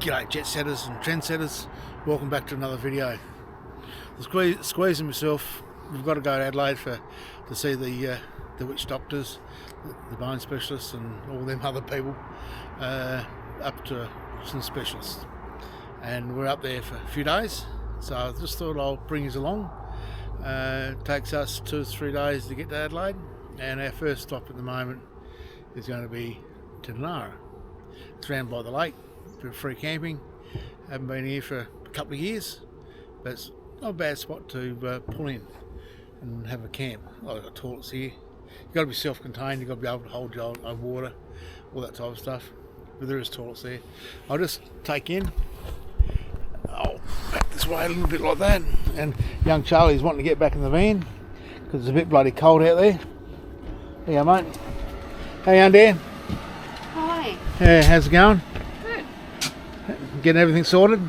G'day jet setters and trendsetters, welcome back to another video. Squeezing myself, we've got to go to Adelaide to see the witch doctors, the bone specialists and all them other people, up to some specialists. And we're up there for a few days, so I just thought I'll bring you along. It takes us 2 or 3 days to get to Adelaide, and our first stop at the moment is going to be Tinanara. It's around by the lake for free camping. Haven't been here for a couple of years, but it's not a bad spot to pull in and have a camp. I've got toilets here. You've got to be self-contained, you've got to be able to hold your own water, all that type of stuff. But there is toilets there. I'll just take in. I'll back this way a little bit like that. And young Charlie's wanting to get back in the van because it's a bit bloody cold out there. There you go, mate. How you going, Dan? Hi. Yeah, how's it going? Good. Getting everything sorted?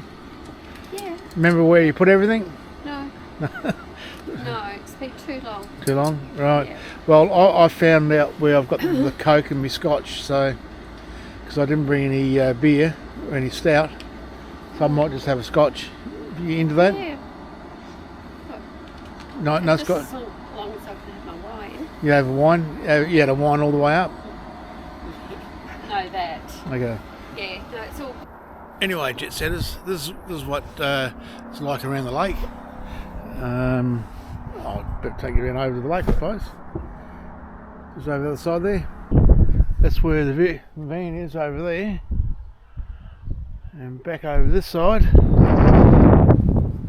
Yeah. Remember where you put everything? No. No, it's been too long. Too long? Right. Yeah. Well, I found out where I've got the Coke and my Scotch, so because I didn't bring any beer or any stout, so I might just have a Scotch. Are you into that? Yeah. No Just Scotch. as long as I can have my wine. You have a wine? You had a wine all the way up? No, that. Okay. Yeah, no, it's all... Anyway, jet setters, this is what it's like around the lake. I'll better take you around over to the lake, I suppose. Just over the other side there. That's where the van is, over there. And back over this side.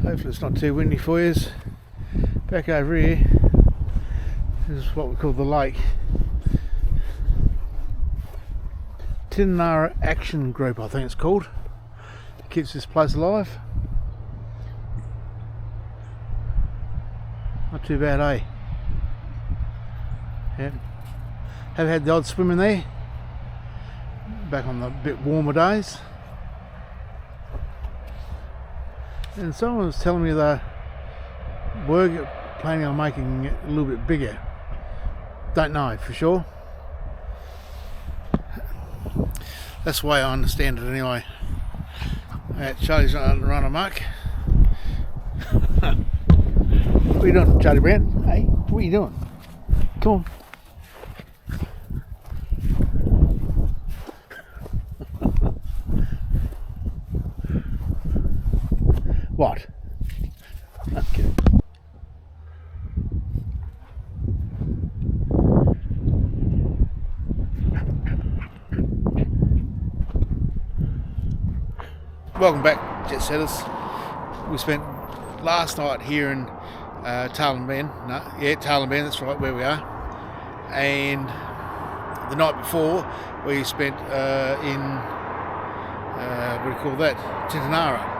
Hopefully it's not too windy for you. Back over here. This is what we call the lake. Tinanara Action Group, I think it's called. It keeps this place alive. Not too bad, eh? Yeah. Have had the odd swim in there. Back on the bit warmer days. And someone was telling me they were planning on making it a little bit bigger. Don't know for sure. That's the way I understand it anyway. Charlie's run amok. What are you doing, Charlie Brown? Hey, what are you doing? Come on. What? Okay. Welcome back, jet setters. We spent last night here in Tarlenben. Tarlenben, that's right, where we are. And the night before we spent in what do you call that? Tinanara.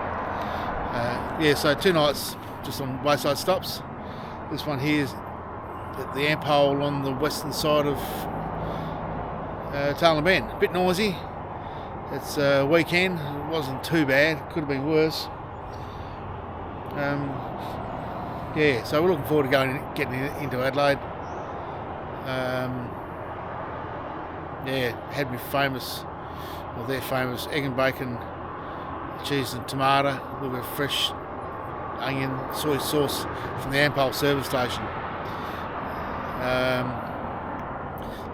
So 2 nights just on wayside stops. This one here is at the amp hole on the western side of Tarlenben. A bit noisy. It's a weekend. It wasn't too bad. Could have been worse. So we're looking forward to getting into Adelaide. Had me their famous egg and bacon, cheese and tomato, a little bit of fresh onion, soy sauce from the Ampole service station.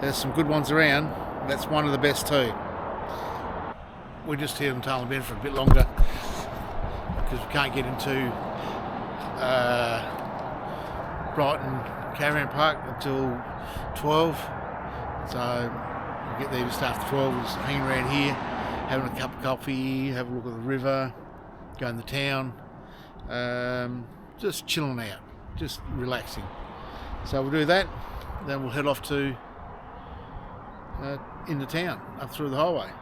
There's some good ones around. That's one of the best too. We're just here in Tarlenben for a bit longer because we can't get into Brighton Caravan Park until 12. So we'll get there just after 12. We'll just hang around here, having a cup of coffee, have a look at the river, go in the town, just chilling out, just relaxing. So we'll do that, then we'll head off to into town, up through the highway.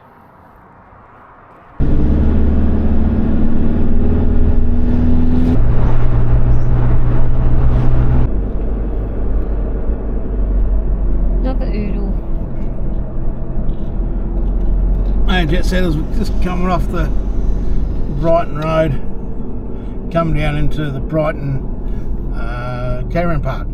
Hey jet setters, we're just coming off the Brighton Road, coming down into the Brighton Caravan Park.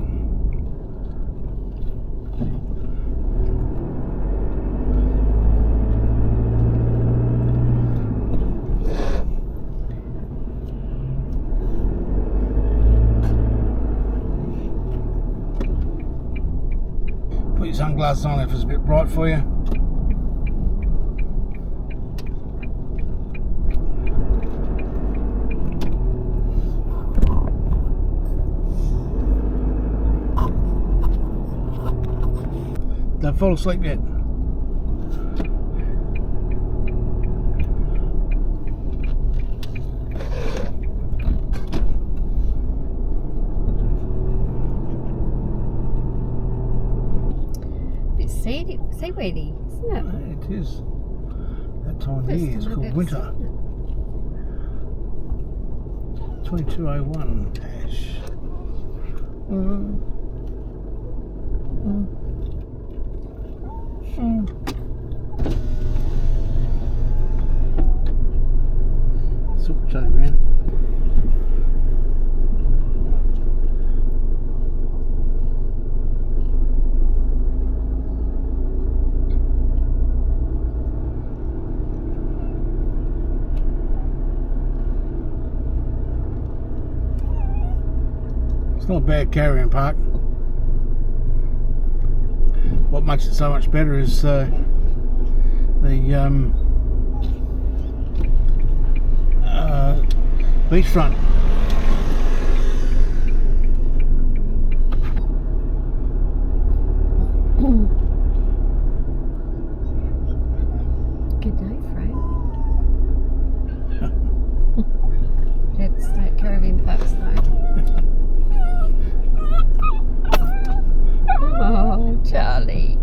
Put your sunglasses on if it's a bit bright for you. Don't fall asleep yet. Bit seaweedy, isn't it? Yeah, it is. That time of year, it's called winter. 2201 hash. Switch over in. It's not a bad caravan park. What makes it so much better is the beachfront. Good day, Frank. That's that caravan parks though. Oh, Charlie.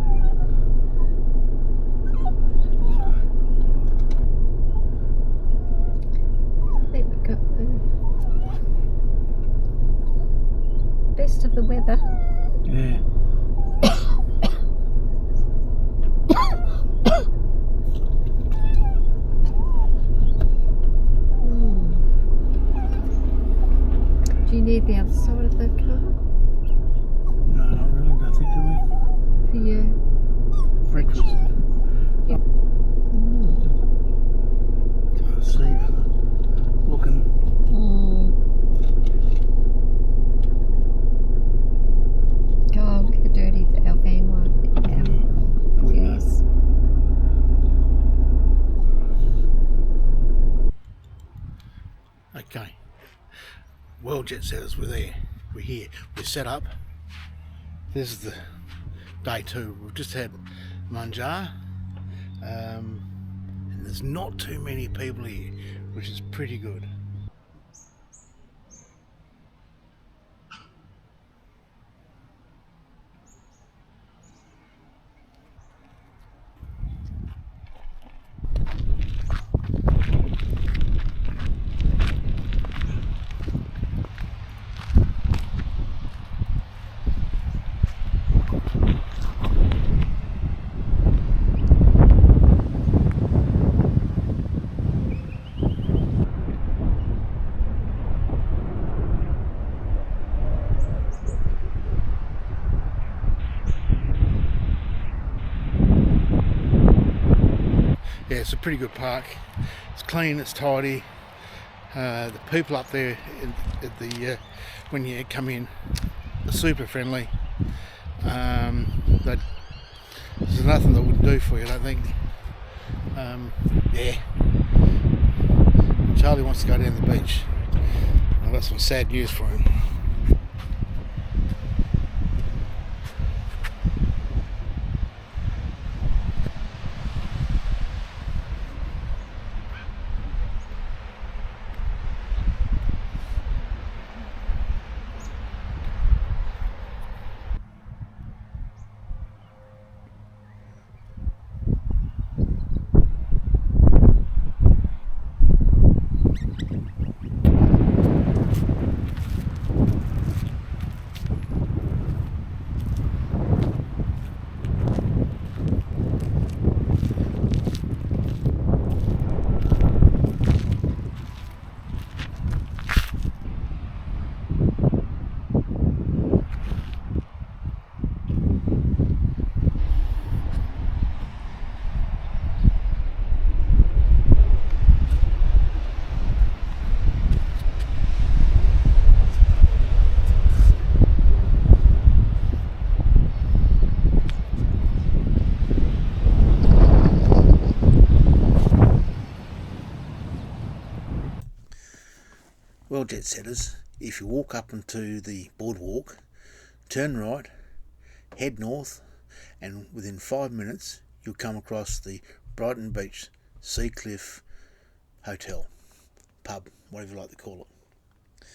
I think we've got the best of the weather. Yeah. Do you need the other side of the car? No, not really, don't think, do we? For you? Breakfast. Yeah. Can't see. Looking. God, look how dirty our van was. It is. Okay. Well, jet setters, we're there. We're here. We're set up. This is the day 2. We've just had Manjar. And there's not too many people here, which is pretty good. Yeah, it's a pretty good park. It's clean, it's tidy. The people up there at the when you come in are super friendly. There's nothing that wouldn't do for you, I don't think. Yeah. Charlie wants to go down the beach. I've got some sad news for him. Well, jet setters, if you walk up into the boardwalk, turn right, head north, and within 5 minutes you'll come across the Brighton Beach Seacliff Hotel, pub, whatever you like to call it.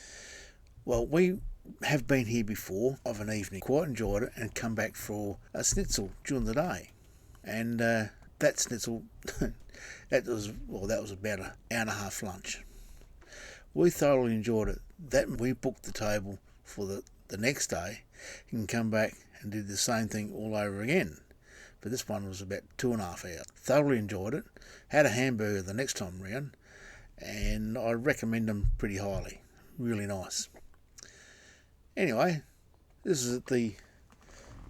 Well, we have been here before of an evening, quite enjoyed it, and come back for a schnitzel during the day. And that schnitzel, that was about an hour and a half lunch. We thoroughly enjoyed it. That we booked the table for the next day and come back and did the same thing all over again. But this one was about 2.5 hours. Thoroughly enjoyed it. Had a hamburger the next time round, and I recommend them pretty highly. Really nice. Anyway, this is at the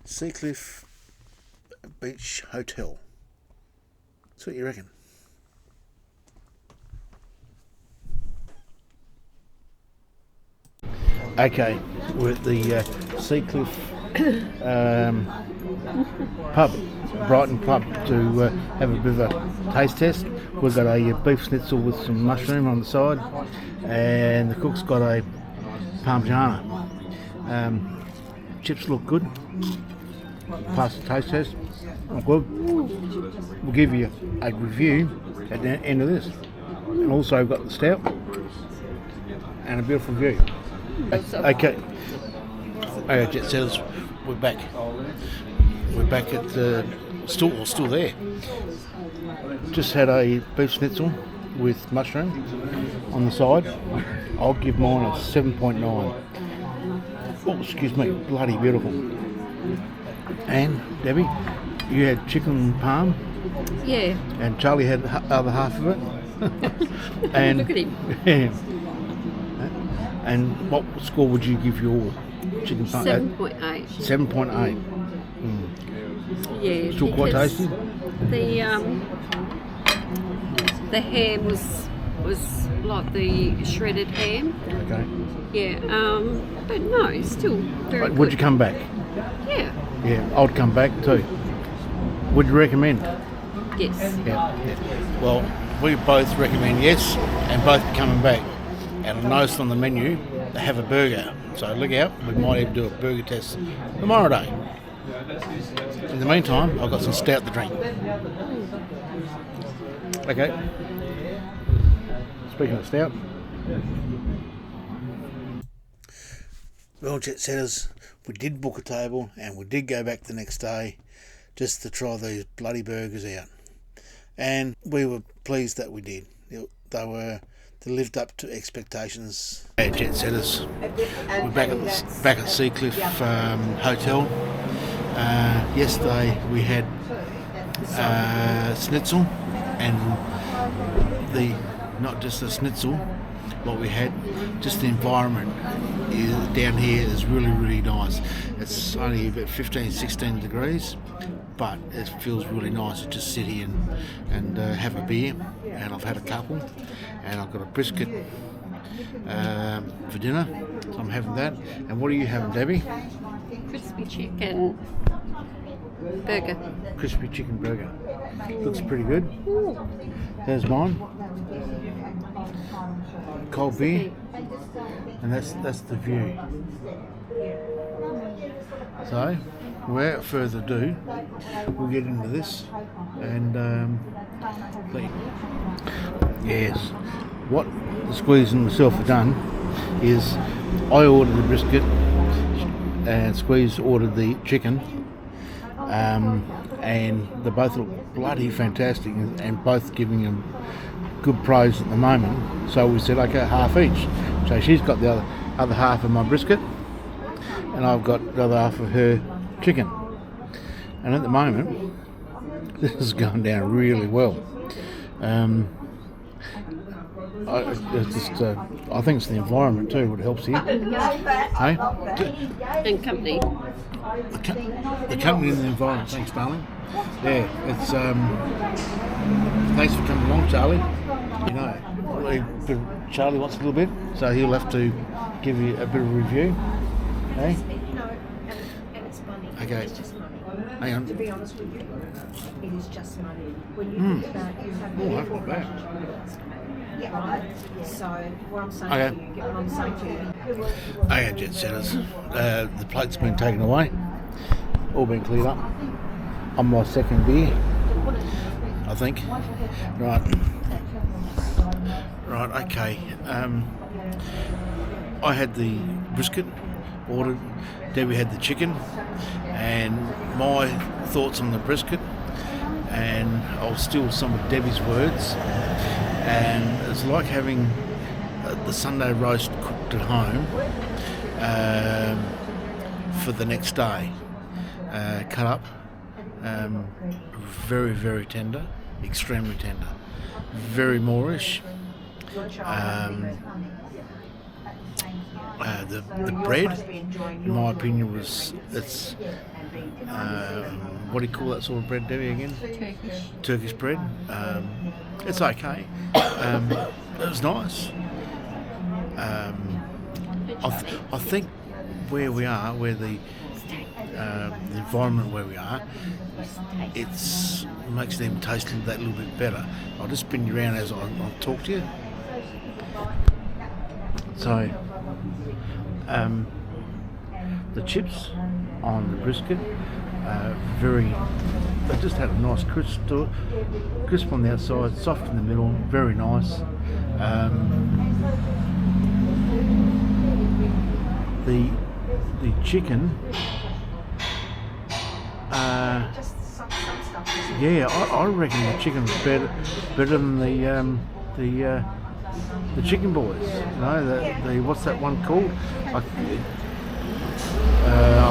Seacliff Beach Hotel. That's what you reckon? Okay, we're at the Seacliff pub, Brighton pub, to have a bit of a taste test. We've got a beef schnitzel with some mushroom on the side, and the cook's got a parmigiana. Chips look good. Pass the taste test. Not good. We'll give you a review at the end of this. And also we've got the stout and a beautiful view. Okay. Alright, jet setters, we're back. We're back at still there. Just had a beef schnitzel with mushroom on the side. I'll give mine a 7.9. Oh, excuse me, bloody beautiful. And Debbie, you had chicken parm. Yeah. And Charlie had the other half of it. And look at him. Yeah. And what score would you give your chicken parm? 7.8. 7.8. Yeah. Still quite tasty. The ham was like the shredded ham. Okay. Yeah. But no, it's still very good. Would you come back? Yeah. Yeah, I'd come back too. Would you recommend? Yes. Yeah. Well, we both recommend yes, and both coming back. And I noticed on the menu they have a burger, so look out. We might even do a burger test tomorrow day. In the meantime, I've got some stout to drink. Okay. Speaking of stout. Well, jet setters, we did book a table and we did go back the next day just to try these bloody burgers out. And we were pleased that we did. They lived up to expectations. Hey, jet setters, we're back at Seacliff Hotel. Yesterday we had schnitzel, and not just the schnitzel, what we had, just the environment down here is really, really nice. It's only about 15-16 degrees, but it feels really nice to just sit here and have a beer. And I've had a couple, and I've got a brisket for dinner, so I'm having that. And what are you having, Debbie? Crispy chicken burger. Crispy chicken burger. Looks pretty good. Ooh. There's mine. Cold beer, and that's the view. So, without further ado, we'll get into this. And yes, what the Squeeze and myself have done is I ordered the brisket and Squeeze ordered the chicken, and they both look bloody fantastic, and both giving them good praise at the moment. So we said, okay, half each. So she's got the other half of my brisket, and I've got the other half of her chicken. And at the moment, this is going down really well. I think it's the environment too what helps here. Hey? And company. The company and the environment. Thanks, darling. Yeah, it's thanks for coming along, Charlie. You know, Charlie wants a little bit, so he'll have to give you a bit of a review. Hey? Okay. It's just money. Hang on. To be honest with you, it is just money. When you think about you have Oh, a that's not bad. relationship with us, yeah, right? So what I'm saying Okay. to you, get what I'm saying to you. Okay, jet setters. The plate's been taken away. All been cleared up. On my second beer, I think. Right. Right, okay. I had the brisket ordered. Debbie had the chicken. And my thoughts on the brisket. And I'll steal some of Debbie's words. And it's like having the Sunday roast cooked at home for the next day. Cut up, very, very tender, extremely tender, very moorish. The bread, in my opinion, it's what do you call that sort of bread, Debbie, again? Turkish bread. It's okay. It was nice. I think where we are, where the environment where we are, it's makes them taste that little bit better. I'll just spin you around as I talk to you. So, the chips on the brisket, they just had a nice crisp to it, crisp on the outside, soft in the middle, very nice. The chicken, yeah, I reckon the chicken's better than the chicken boys. You know, the what's that one called? I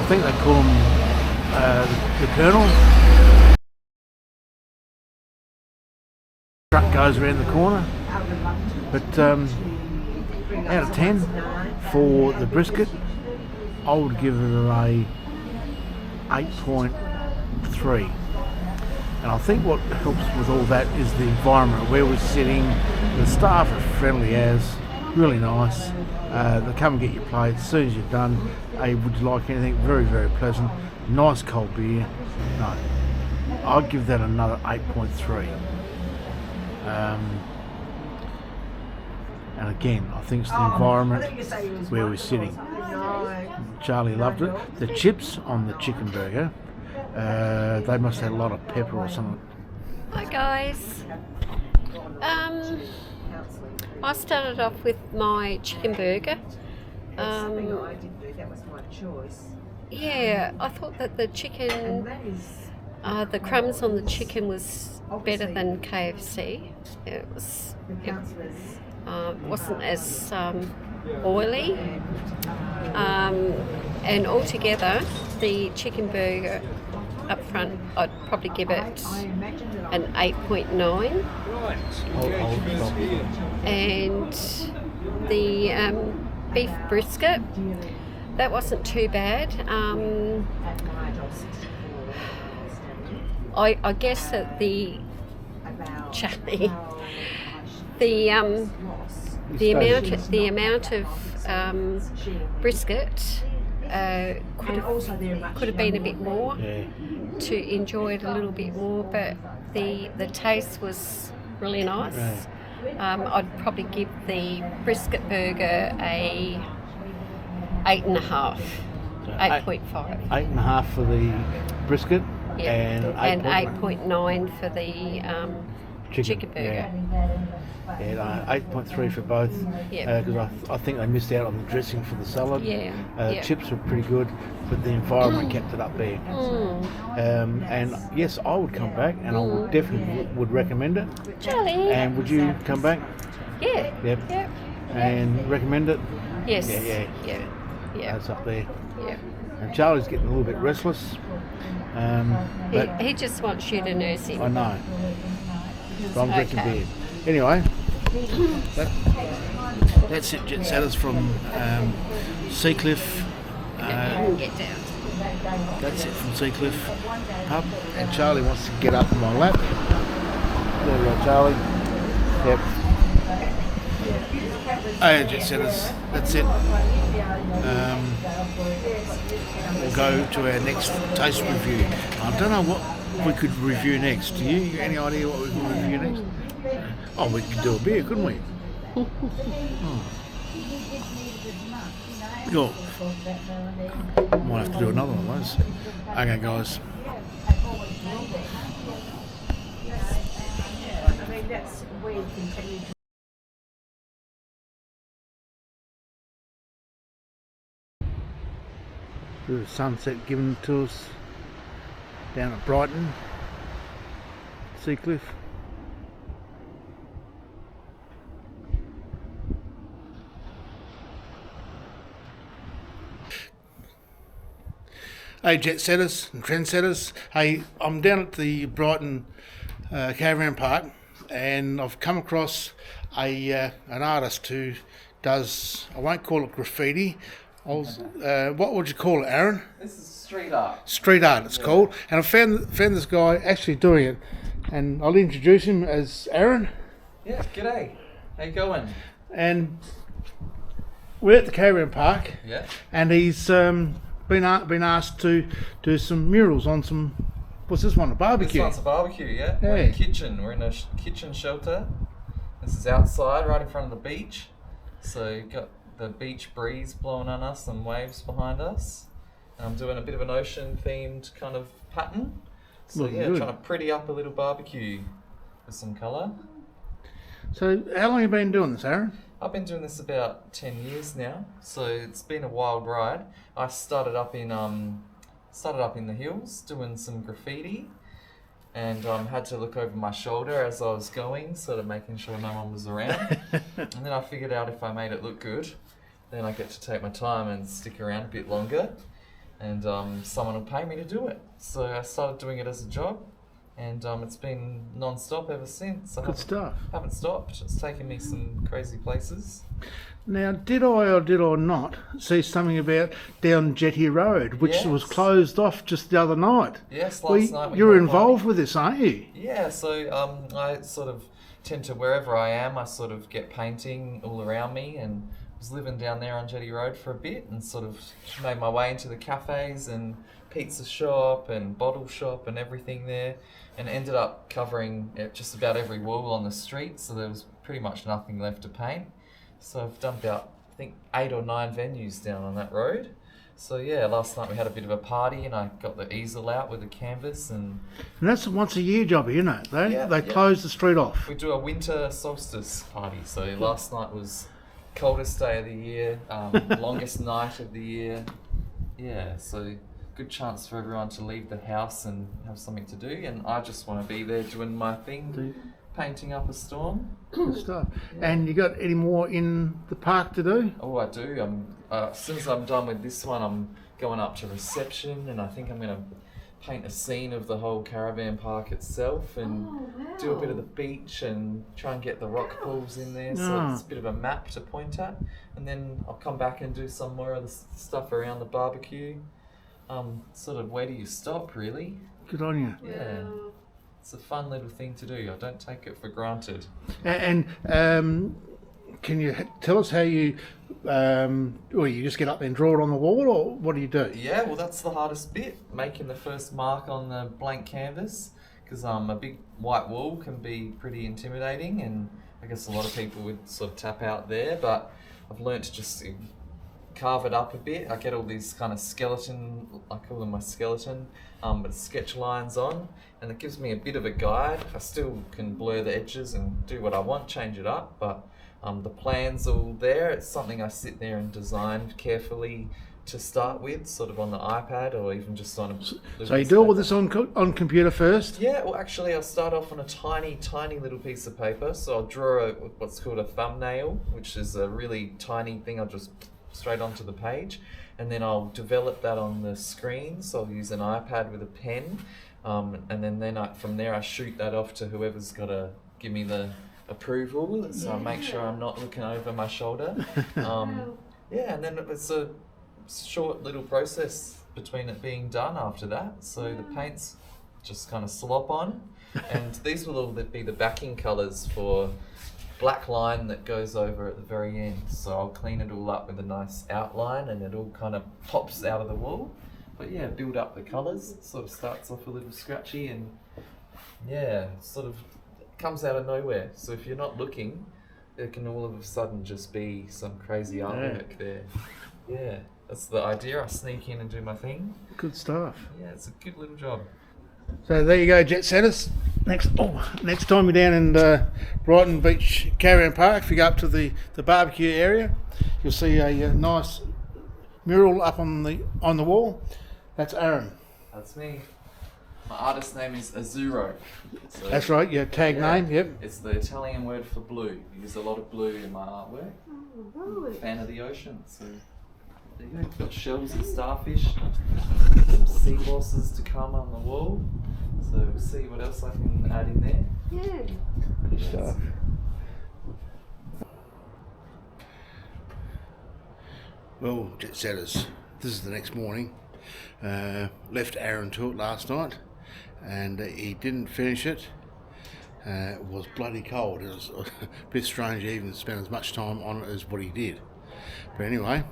think they call them the Colonel. Truck goes around the corner. But out of 10 for the brisket, I would give it a 8.3. And I think what helps with all that is the environment where we're sitting. The staff are friendly as, really nice. They come and get your plate as soon as you're done. Hey, would you like anything? Very, very pleasant. Nice cold beer. No, I'd give that another 8.3. And again, I think it's the environment where we're sitting. Charlie loved it. The chips on the chicken burger, they must have had a lot of pepper or something. Hi guys. I started off with my chicken burger. Yeah, I thought that the chicken, the crumbs on the chicken was better than KFC. It wasn't as oily, and altogether the chicken burger up front, I'd probably give it an 8.9. And the beef brisket, that wasn't too bad. I guess that the amount of brisket could have been a bit more, to enjoy it a little bit more, but the taste was really nice. I'd probably give the brisket burger a 8.5, 8.5. 8.5 for the brisket, yeah, and 8.9 for the chicken burger. Yeah, 8.3 for both, because I think they missed out on the dressing for the salad. Chips were pretty good, but the environment kept it up there. And yes, I would come back, and I would definitely would recommend it. Charlie. And would you come back? Yeah. Yep. And recommend it? Yes. Yeah. That's up there. Yeah. And Charlie's getting a little bit restless. But he just wants you to nurse him. I know. So I'm drinking beer. Anyway, that's it, jet setters from Seacliff. Get down. That's it from Seacliff pub. And Charlie wants to get up in my lap. There we go, Charlie. Yep. Hey, jet setters, that's it. We'll go to our next taste review. I don't know what we could review next. Do you got any idea what we could review next? Oh, we could do a beer, couldn't we? Cool. Might have to do another one of those. Okay, guys. I mean, that's where you continue to. The sunset given to us down at Brighton Seacliff. Hey, jet setters and trendsetters. Hey, I'm down at the Brighton Caravan Park, and I've come across an artist who does, I won't call it graffiti. What would you call it, Aaron? This is street art. Street art, it's called. And I found this guy actually doing it, and I'll introduce him as Aaron. Yeah, g'day. How you going? And we're at the Caravan Park, Yeah. and he's been asked to do some murals on some. What's this one? A barbecue. This one's a barbecue, yeah? We're in a kitchen. We're in a kitchen shelter. This is outside, right in front of the beach. So you've got the beach breeze blowing on us and waves behind us. And I'm doing a bit of an ocean-themed kind of pattern. So Looking yeah, good. trying to pretty up a little barbecue with some colour. So how long have you been doing this, Aaron? I've been doing this about 10 years now, so it's been a wild ride. I started up in the hills doing some graffiti, and had to look over my shoulder as I was going, sort of making sure no one was around. And then I figured out if I made it look good, then I get to take my time and stick around a bit longer, and someone will pay me to do it. So I started doing it as a job, and it's been non-stop ever since. Good stuff. Haven't stopped. It's taken me some crazy places. Now, did I or did I not see something about down Jetty Road, which was Yes. closed off just the other night? Yes, Well, last night. when you're you involved with this, aren't you? Yeah, so I sort of tend to, wherever I am, I sort of get painting all around me, and was living down there on Jetty Road for a bit, and sort of made my way into the cafes and pizza shop and bottle shop and everything there, and ended up covering just about every wall on the street, so there was pretty much nothing left to paint. So I've done about, I think, 8 or 9 venues down on that road. So yeah, last night we had a bit of a party, and I got the easel out with the canvas, and And that's a once a year job, isn't it? They Yeah. close the street off. we do a winter solstice party. So last night was coldest day of the year, longest night of the year. Yeah, so good chance for everyone to leave the house and have something to do, and I just want to be there doing my thing, painting up a storm. Good stuff. And you got any more in the park to do? Oh, I do. As soon as I'm done with this one, I'm going up to reception, and I think I'm going to paint a scene of the whole caravan park itself, and do a bit of the beach and try and get the rock pools in there, so it's a bit of a map to point at. And then I'll come back and do some more of the stuff around the barbecue. Sort of, where do you stop, really? Good on you. Yeah. It's a fun little thing to do. I don't take it for granted. And can you tell us how you, you just get up there and draw it on the wall, or what do you do? Yeah, well, that's the hardest bit, making the first mark on the blank canvas, because a big white wall can be pretty intimidating, and I guess a lot of people would sort of tap out there, but I've learnt to just carve it up a bit. I get all these kind of skeleton, I call them my skeleton, but sketch lines on, and it gives me a bit of a guide. I still can blur the edges and do what I want, change it up, but the plan's all there. It's something I sit there and design carefully to start with, sort of on the iPad, or even just on a... So you do all this on computer first? Yeah, well, actually, I'll start off on a tiny little piece of paper. So I'll draw what's called a thumbnail, which is a really tiny thing. I'll just straight onto the page, and then I'll develop that on the screen. So I'll use an iPad with a pen, and then from there I shoot that off to whoever's got to give me the approval. So I make sure I'm not looking over my shoulder. Yeah, and then it's a short little process between it being done after that. So the paints just kind of slop on, and these will all be the backing colours for black line that goes over at the very end. So I'll clean it all up with a nice outline, and it all kind of pops out of the wall. But yeah, build up the colours. Sort of starts off a little scratchy, and yeah, sort of comes out of nowhere. So if you're not looking, it can all of a sudden just be some crazy artwork there. Yeah, that's the idea. I sneak in and do my thing. Good stuff. Yeah, it's a good little job. So there you go, jet setters. Next time you're down in Brighton Beach Caravan Park, if you go up to the barbecue area, you'll see a nice mural up on the wall. That's Aaron. That's me. My artist name is Azzurro. So, that's right, your tag name, yep. It's the Italian word for blue. I use a lot of blue in my artwork. I'm a fan of the ocean, so there you go. Got shells and starfish, some seahorses to come on the wall. So we'll see what else I can add in there. Yeah. Good stuff. Well, jet setters, this is the next morning. Left Aaron to it last night, and he didn't finish it. It was bloody cold. It was a bit strange he even spent as much time on it as what he did. But anyway,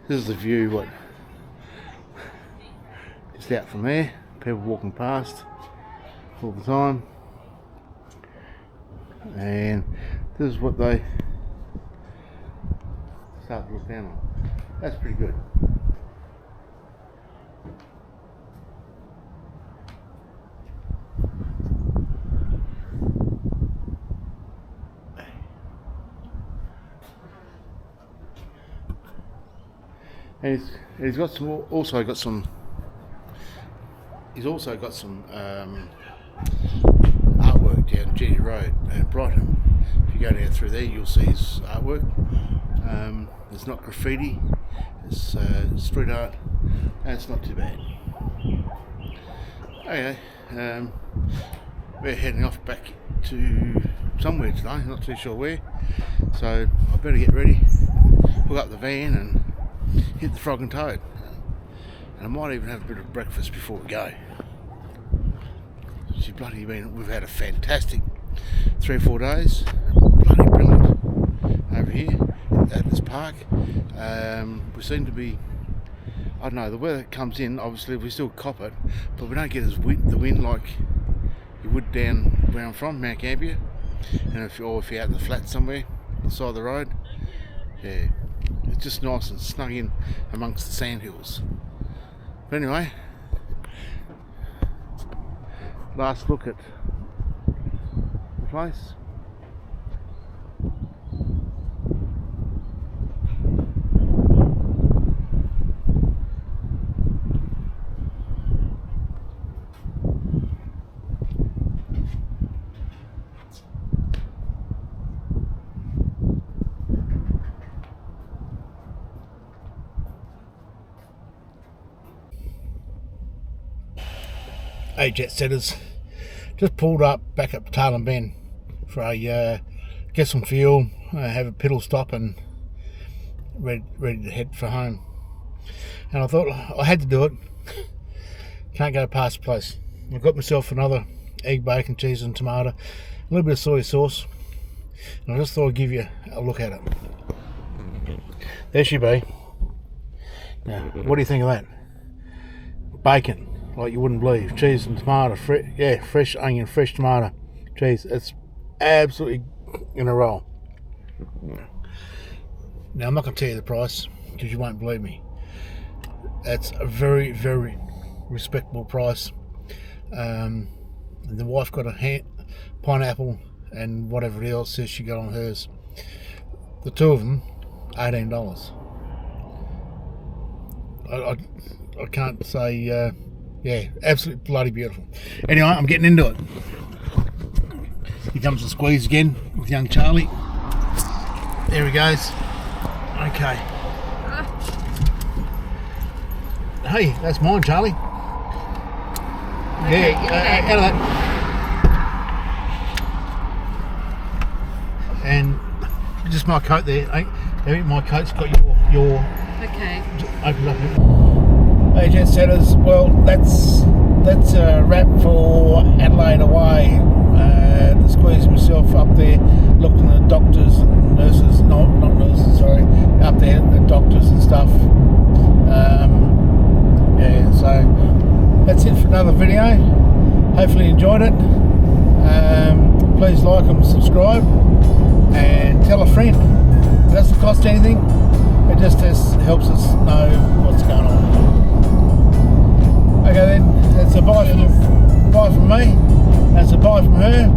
this is the view. What just out from there, people walking past all the time, and this is what they start to look down on. That's pretty good. And he's also got some artwork down Jetty Road and Brighton. If you go down through there, you'll see his artwork. It's not graffiti, it's street art, and it's not too bad. Okay, we're heading off back to somewhere today, not too sure where, so I better get ready, hook up the van and hit the Frog and Toad, and I might even have a bit of breakfast before we go. We've had a fantastic 3 or 4 days, bloody brilliant over here at this park. We seem to be, I don't know, the weather comes in, obviously we still cop it, but we don't get the wind like you would down where I'm from, Mount Gambier, and if you're out in the flat somewhere on the side of the road, yeah, it's just nice and snug in amongst the sandhills. But anyway, last look at the place. Hey jet setters, just pulled up back up Tailem Bend for a get some fuel, have a piddle stop, and ready to head for home. And I thought I had to do it. Can't go past the place. I got myself another egg, bacon, cheese and tomato, a little bit of soy sauce, and I just thought I'd give you a look at it. There she be. Now, what do you think of that? Bacon, like you wouldn't believe. Cheese and tomato, fresh onion, fresh tomato, cheese. It's absolutely in a roll. Now I'm not going to tell you the price because you won't believe me. That's a very, very respectable price. And the wife got a pineapple and whatever else she got on hers. The two of them, $18. I can't say, yeah, absolutely bloody beautiful. Anyway, I'm getting into it. Here comes the squeeze again with young Charlie. There he goes. Okay. Hey, that's mine, Charlie. Okay, yeah, out of that. And just my coat there. My coat's got your. Okay. Open up. Hey, jet setters. Well, that's a wrap for Adelaide away. To squeeze myself up there that's it for another video. Hopefully you enjoyed it. Please like and subscribe and tell a friend. It doesn't cost anything, it just helps us know what's going on. Okay then, that's a bye from me, that's a bye from her,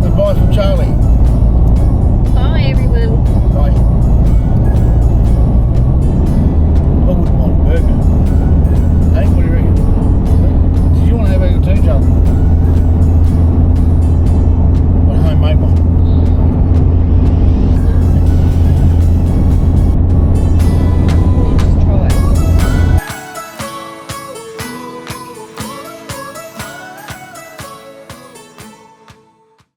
and bye from Charlie. Bye everyone. Bye. I wouldn't mind a burger.